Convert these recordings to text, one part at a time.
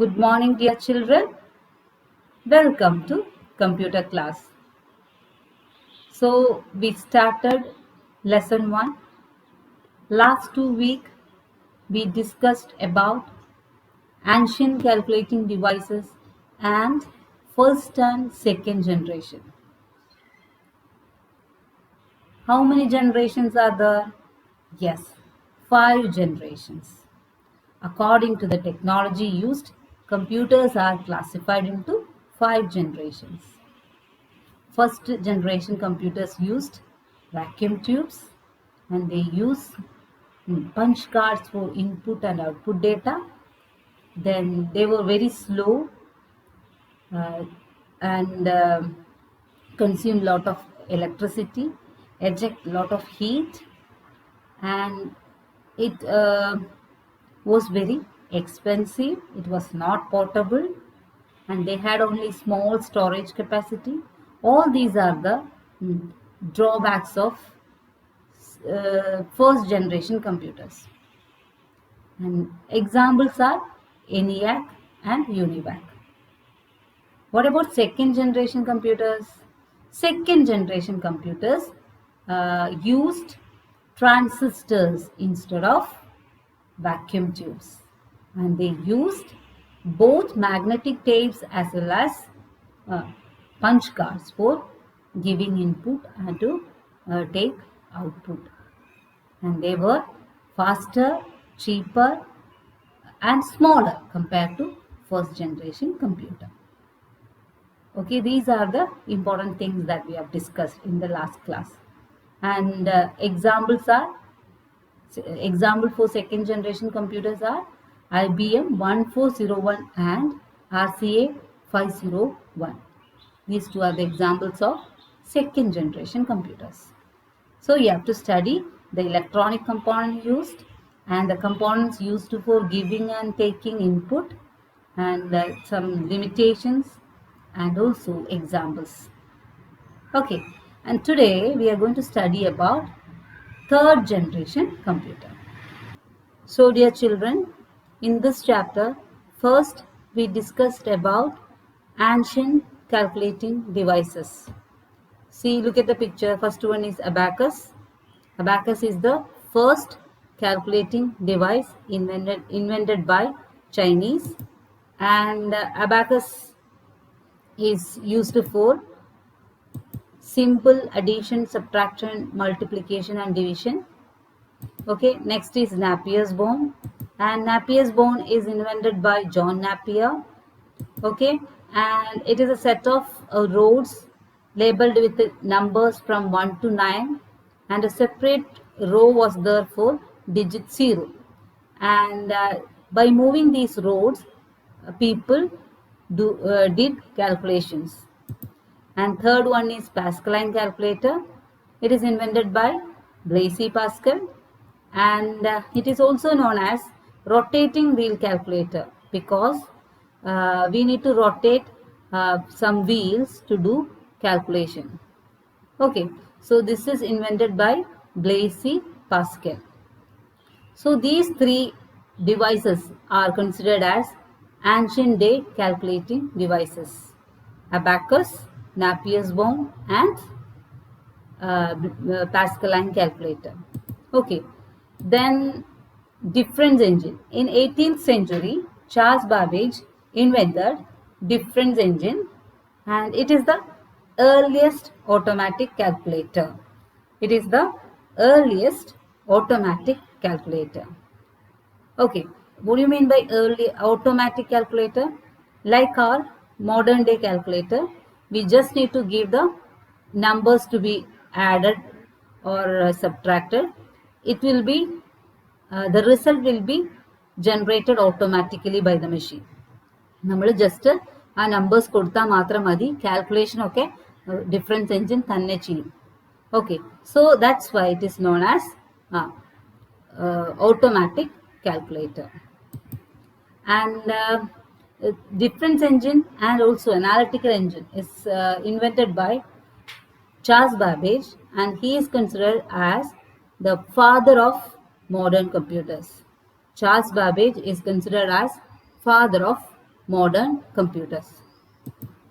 Good morning, dear children. Welcome to computer class. So, we started lesson 1. Last 2 weeks, we discussed about ancient calculating devices and first and second generation. How many generations are there? Yes, 5 generations. According to the technology used, computers are classified into 5 generations. First generation computers used vacuum tubes and they use punch cards for input and output data. Then they were very slow uh, and consume lot of electricity, eject lot of heat, and it was very expensive. It was not portable and they had only small storage capacity. All these are the drawbacks of first generation computers. And examples are ENIAC and UNIVAC. What about second generation computers? Second generation computers used transistors instead of vacuum tubes, and they used both magnetic tapes as well as uh, punch cards for giving input and to take output, and they were faster, cheaper and smaller compared to first generation computer. Okay, these are the important things that we have discussed in the last class, and example for second generation computers are IBM 1401 and RCA 501. These two are the examples of second generation computers. So you have to study the electronic component used and the components used for giving and taking input, and some limitations and also examples. Okay, and today we are going to study about third generation computer. So dear children, in this chapter, first we discussed about ancient calculating devices. See, look at the picture. First one is abacus. Abacus is the first calculating device invented by Chinese, and abacus is used for simple addition, subtraction, multiplication and division. Okay, next is Napier's bone, and Napier's bone is invented by John Napier. Okay, and it is a set of rows labeled with the numbers from 1 to 9, and a separate row was there for digit 0, and by moving these rows people did calculations. And third one is Pascaline calculator. It is invented by Blaise Pascal, and it is also known as rotating wheel calculator because we need to rotate some wheels to do calculation. Okay, so this is invented by Blaise Pascal. So these three devices are considered as ancient day calculating devices: abacus, Napier's bone and Pascaline calculator. Okay, then difference engine. In 18th century, Charles Babbage invented difference engine, and it is the earliest automatic calculator. It is the earliest automatic calculator. Okay, what do you mean by early automatic calculator? Like our modern day calculator, we just need to give the numbers to be added or subtracted. It will be, the result will be generated automatically by the machine. നമ്മൾ just ആ numbers കൊടുത്താൽ മാത്രം മതി, calculation ഒക്കെ difference engine തന്നെ ചെയ്യും. Okay, so that's why it is known as automatic calculator. And difference engine and also analytical engine is invented by Charles Babbage, and he is considered as the father of modern computers. Charles Babbage is considered as father of modern computers.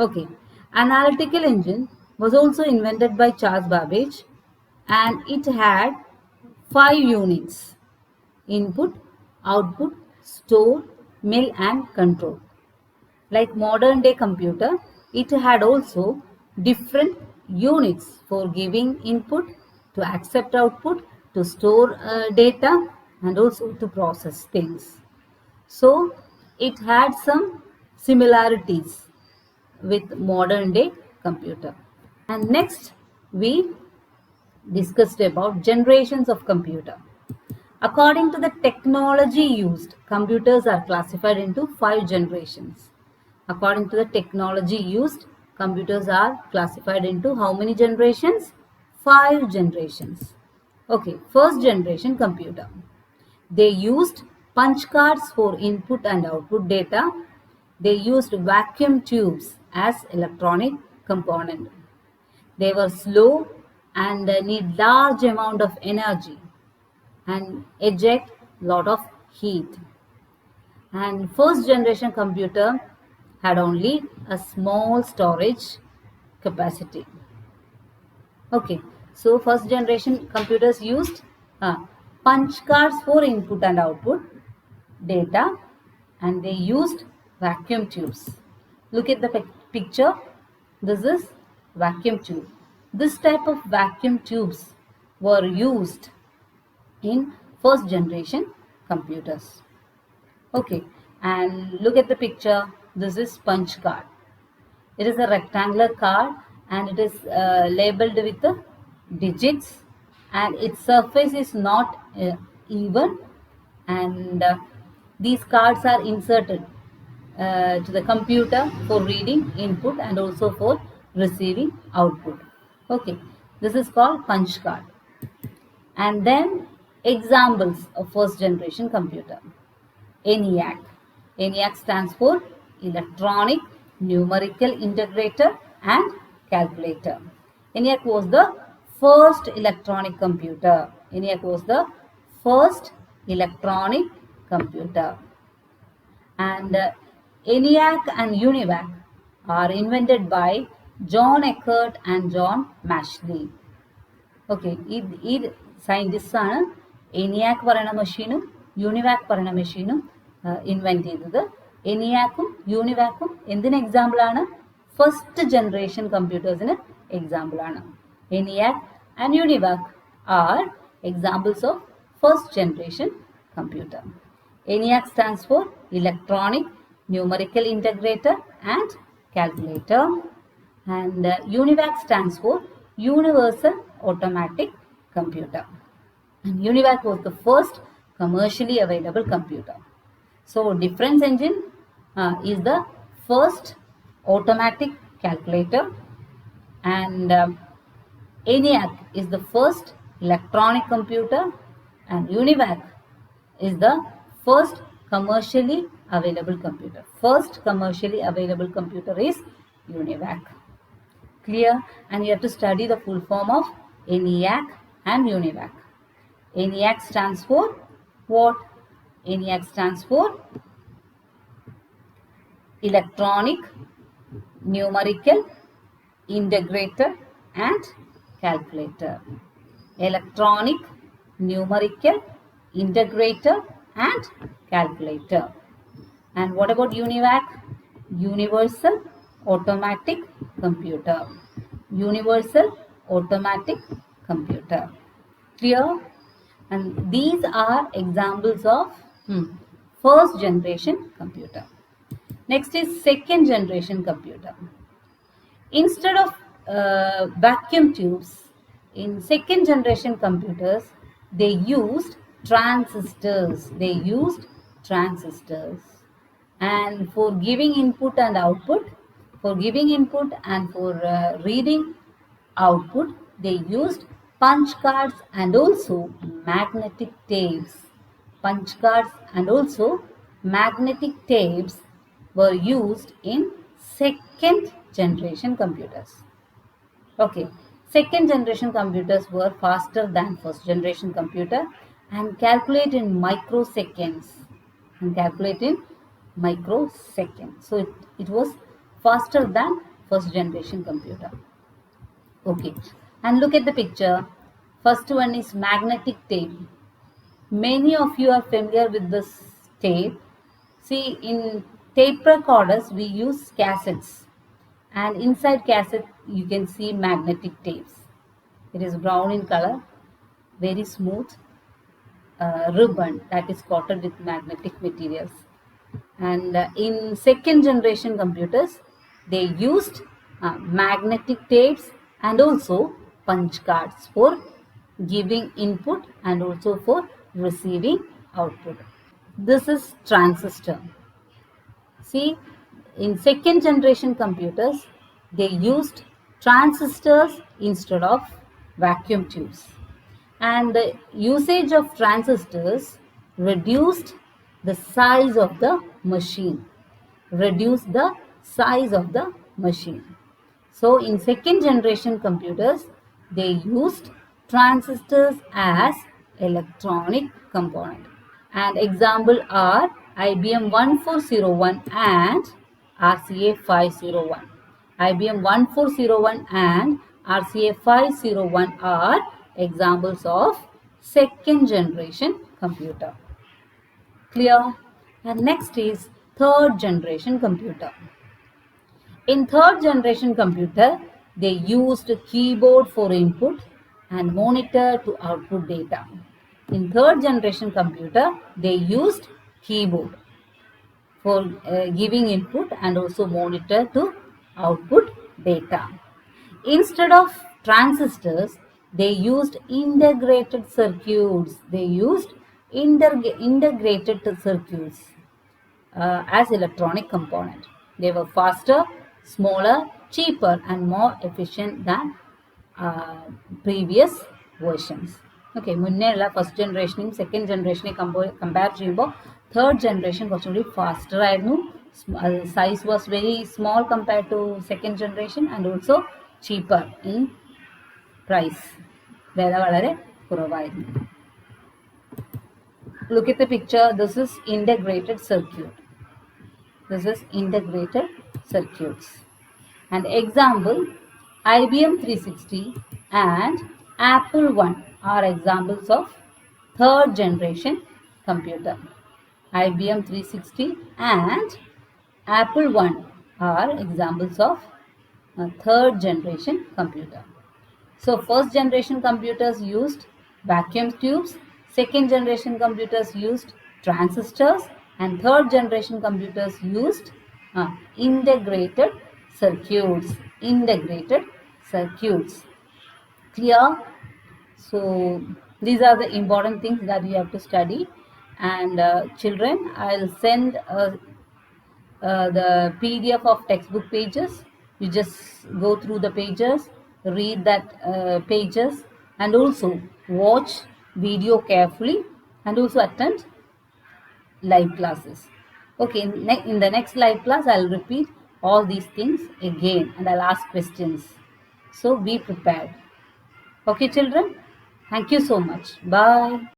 Okay, analytical engine was also invented by Charles Babbage, and it had 5 units: input, output, store, mill and control. Like modern day computer, it had also different units for giving input, to accept output, to store data and also to process things. So it had some similarities with modern day computer. And next we discussed about generations of computer. According to the technology used, computers are classified into 5 generations. According to the technology used, computers are classified into how many generations? 5 generations. Okay, first generation computer. They used punch cards for input and output data. They used vacuum tubes as electronic component. They were slow and need large amount of energy and eject lot of heat. And first generation computer had only a small storage capacity. Okay, so first generation computers used punch cards for input and output data, and they used vacuum tubes. Look at the picture. This is vacuum tube. This type of vacuum tubes were used in first generation computers. Okay, and look at the picture. This is punch card. It is a rectangular card and it is labeled with the digits, and its surface is not even, and these cards are inserted to the computer for reading input and also for receiving output. Okay, this is called punch card. And then examples of first generation computer. ENIAC. ENIAC stands for Electronic Numerical Integrator and Calculator. ENIAC was the first electronic computer. ENIAC was the first electronic computer. And ENIAC and UNIVAC are invented by John Eckert and John Mashley. Okay ഈ scientist ആണ് ENIAC പറയുന്ന മെഷീനും UNIVAC പറയുന്ന മെഷീനും invent ചെയ്തത്. ENIACും UNIVACും എന്തിന് എക്സാമ്പിളാണ്? First generation കമ്പ്യൂട്ടേഴ്സിന് എക്സാമ്പിളാണ്. ENIAC and UNIVAC are examples of first generation computer. ENIAC stands for Electronic Numerical Integrator and Calculator, and UNIVAC stands for Universal Automatic Computer. And UNIVAC was the first commercially available computer. So difference engine is the first automatic calculator, and ENIAC is the first electronic computer, and UNIVAC is the first commercially available computer. First commercially available computer is UNIVAC. Clear? And you have to study the full form of ENIAC and UNIVAC. ENIAC stands for what? ENIAC stands for Electronic Numerical Integrator and Calculator. Electronic Numerical Integrator and Calculator. And what about UNIVAC? Universal Automatic Computer. Universal Automatic Computer. Clear? And these are examples of first generation computer. Next is second generation computer. Instead of vacuum tubes, in second generation computers, they used transistors. They used transistors. And for giving input and output, for giving input and for reading output, they used punch cards and also magnetic tapes. Punch cards and also magnetic tapes were used in second generation computers. Okay, second generation computers were faster than first generation computer and calculate in microseconds. And calculate in microsecond. So it was faster than first generation computer. Okay, and look at the picture. First one is magnetic tape. Many of you are familiar with this tape. See, in tape recorders we use cassettes, and inside cassette you can see magnetic tapes. It is brown in color, very smooth ribbon that is coated with magnetic materials. And in second generation computers, they used magnetic tapes and also punch cards for giving input and also for receiving output. This is transistor. See, in second generation computers, they used transistors instead of vacuum tubes. And the usage of transistors reduced the size of the machine. So in second generation computers, they used transistors as electronic component. And example are IBM 1401 and RCA 501. IBM 1401 and RCA 501 are examples of second generation computer. Clear? And next is third generation computer. In third generation computer, they used keyboard for input and monitor to output data. In third generation computer, they used keyboard for giving input and also monitor to output data. Instead of transistors, they used integrated circuits. As electronic component. They were faster, smaller, cheaper and more efficient than previous versions. Okay, മുന്നേയുള്ള first ജനറേഷനും second ജനറേഷനെ compare ചെയ്യുമ്പോൾ third generation കുറച്ചുകൂടി faster ആയിരുന്നു. Size was very small compare to second generation and also cheaper in price. വില വളരെ കുറവായിരുന്നു. Look at the picture. This is integrated circuit. This is integrated circuits. And example, IBM 360 and Apple I are examples of third generation computer. IBM 360 and Apple I are examples of third generation computer. So first generation computers used vacuum tubes, second generation computers used transistors, and third generation computers used integrated circuits. Clear? So these are the important things that you have to study. And children, I'll send the PDF of textbook pages. You just go through the pages, read that pages, and also watch video carefully and also attend live classes. Okay, in the next live class, I'll repeat all these things again and I'll ask questions. So be prepared. Okay, children? Thank you so much. Bye.